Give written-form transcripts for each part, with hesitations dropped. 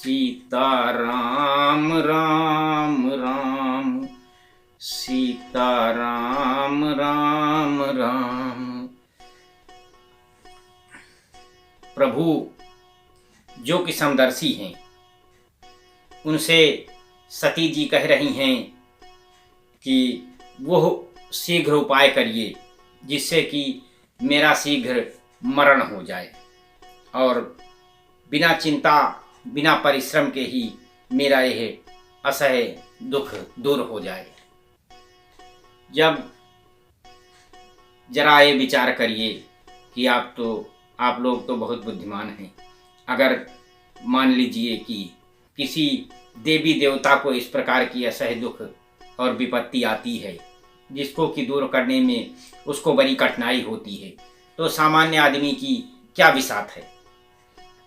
सीता राम राम राम, सीता राम राम राम। प्रभु जो कि समदर्शी हैं, उनसे सती जी कह रही हैं कि वो शीघ्र उपाय करिए जिससे कि मेरा शीघ्र मरण हो जाए और बिना चिंता बिना परिश्रम के ही मेरा यह असह्य दुख दूर हो जाए। जब जरा ये विचार करिए कि आप लोग तो बहुत बुद्धिमान हैं। अगर मान लीजिए कि किसी देवी देवता को इस प्रकार की असह्य दुख और विपत्ति आती है जिसको कि दूर करने में उसको बड़ी कठिनाई होती है, तो सामान्य आदमी की क्या बिसात है।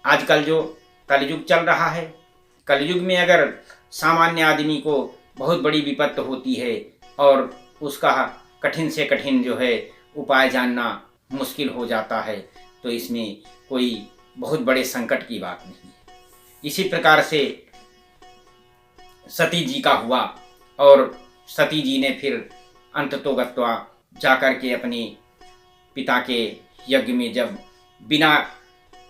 आजकल जो कलयुग चल रहा है, कलयुग में अगर सामान्य आदमी को बहुत बड़ी विपत्ति होती है और उसका कठिन से कठिन जो है उपाय जानना मुश्किल हो जाता है, तो इसमें कोई बहुत बड़े संकट की बात नहीं है। इसी प्रकार से सती जी का हुआ और सती जी ने फिर अंततोगत्वा जाकर के अपने पिता के यज्ञ में जब बिना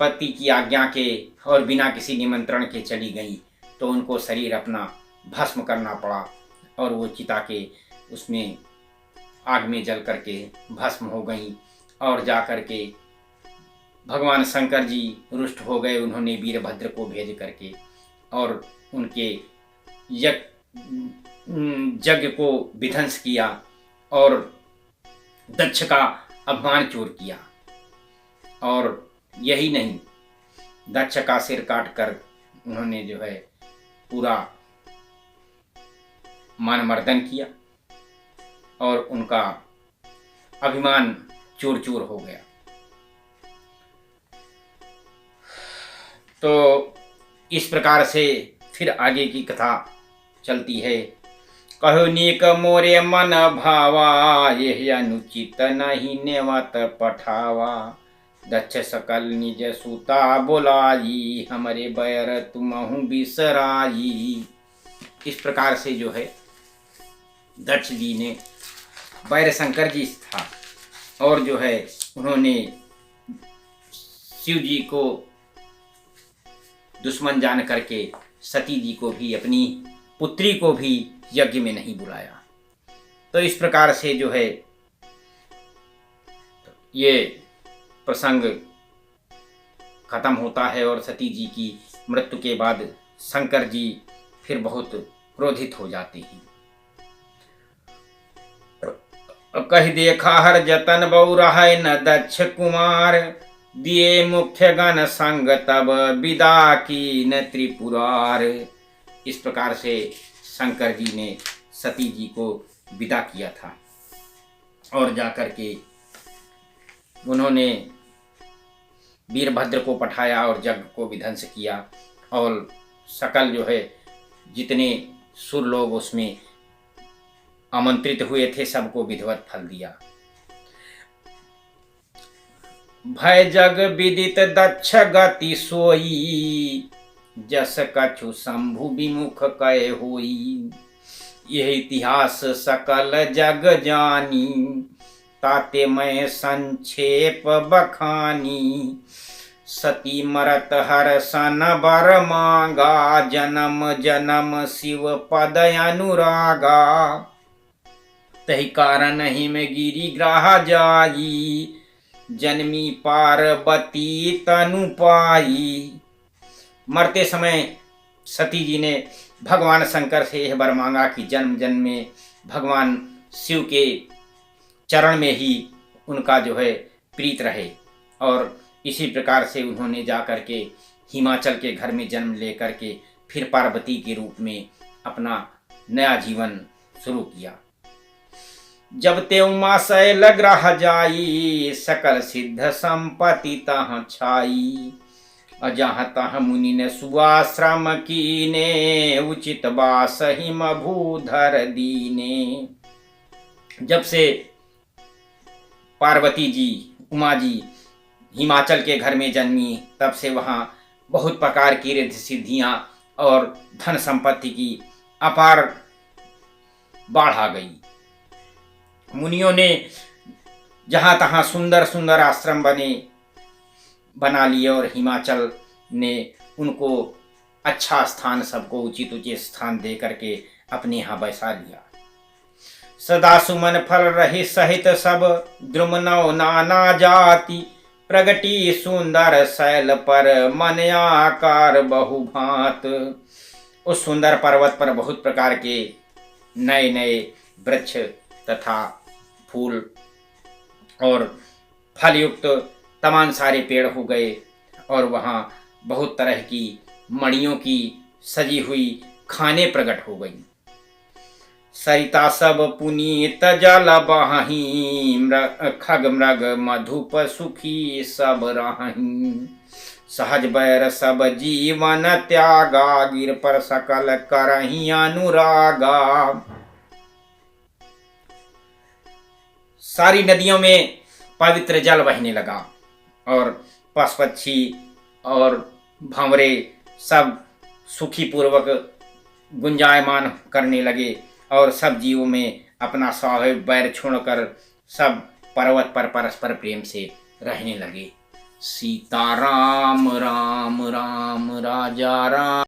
पति की आज्ञा के और बिना किसी निमंत्रण के चली गई, तो उनको शरीर अपना भस्म करना पड़ा और वो चिता के उसमें आग में जल करके भस्म हो गई। और जाकर के भगवान शंकर जी रुष्ट हो गए। उन्होंने वीरभद्र को भेज करके और उनके यज्ञ को विध्वंस किया और दक्ष का अपमान चूर किया। और यही नहीं, दक्ष का सिर काट कर उन्होंने जो है पूरा मानमर्दन किया और उनका अभिमान चूर चूर हो गया। तो इस प्रकार से फिर आगे की कथा चलती है। कहो नीक मोरे मन भावा, यह अनुचित नहीं नेवत पठावा। दक्ष सकल निज सूता बोलाई, हमारे बैर तुमहु बिसराई। इस प्रकार से जो है दक्ष जी ने, बैर शंकर जी था और जो है उन्होंने शिव जी को दुश्मन जान करके सती जी को भी, अपनी पुत्री को भी यज्ञ में नहीं बुलाया। तो इस प्रकार से जो है ये प्रसंग खत्म होता है और सती जी की मृत्यु के बाद शंकर जी फिर बहुत क्रोधित हो जाते हैं। कह देखा हर जतन बौरह न दक्ष कुमार, दिए मुख्य गण संग तब विदा की न त्रिपुरार। इस प्रकार से शंकर जी ने सती जी को विदा किया था और जाकर के उन्होंने वीरभद्र को पठाया और यज्ञ को विध्वंस किया और सकल जो है जितने सुर लोग उसमें आमंत्रित हुए थे सबको विधिवत फल दिया। भय जग विदित दक्ष गति सोई, जस कछु शंभु विमुख कहे होई। यह इतिहास सकल जग जानी, ताते मैं संक्षेप बखानी। सती मरत हर सन बर मांगा, जन्म जन्म शिव पद अनुरागा। तही कारण ही में गिरी ग्राह जाई, जन्मी पार्वती तनु पाई। मरते समय सती जी ने भगवान शंकर से यह वर मांगा कि जन्म जन्म में भगवान शिव के चरण में ही उनका जो है प्रीत रहे। और इसी प्रकार से उन्होंने जाकर के हिमाचल के घर में जन्म लेकर के फिर पार्वती के रूप में अपना नया जीवन शुरू किया। जब ते उमा शैल ग्रह जाई, सकल सिद्ध संपत्ति तह छाई। अजह तह मुनि ने सुआश्रम कीने, उचित बास हिम भूधर दीने। जब से पार्वती जी, उमा जी हिमाचल के घर में जन्मी, तब से वहाँ बहुत प्रकार की रिद्धि सिद्धियाँ और धन संपत्ति की अपार बाढ़ आ गई। मुनियों ने जहाँ तहाँ सुंदर सुंदर आश्रम बना लिए और हिमाचल ने उनको अच्छा स्थान, सबको उचित उचित स्थान दे करके अपने यहाँ बसा लिया। सदा सुमन फल रहे सहित सब द्रुमनौ नाना जाति, प्रगति सुंदर शैल पर मन आकार बहुभांत। उस सुंदर पर्वत पर बहुत प्रकार के नए नए वृक्ष तथा फूल और फल युक्त तमाम सारे पेड़ हो गए और वहाँ बहुत तरह की मणियों की सजी हुई खाने प्रकट हो गई। सरिता सब पुनीत जल बही, खग मृग मधुप सुखी सब रही। सहज बैर सब जीवन त्यागा, गिर पर सकल करही अनुरागा। सारी नदियों में पवित्र जल बहने लगा और पशु पक्षी और भंवरे सब सुखी पूर्वक गुंजायमान करने लगे और सब जीवों में अपना स्वाभाविक बैर छोड़कर सब पर्वत पर परस्पर प्रेम से रहने लगे। सीता राम राम राम राजा राम।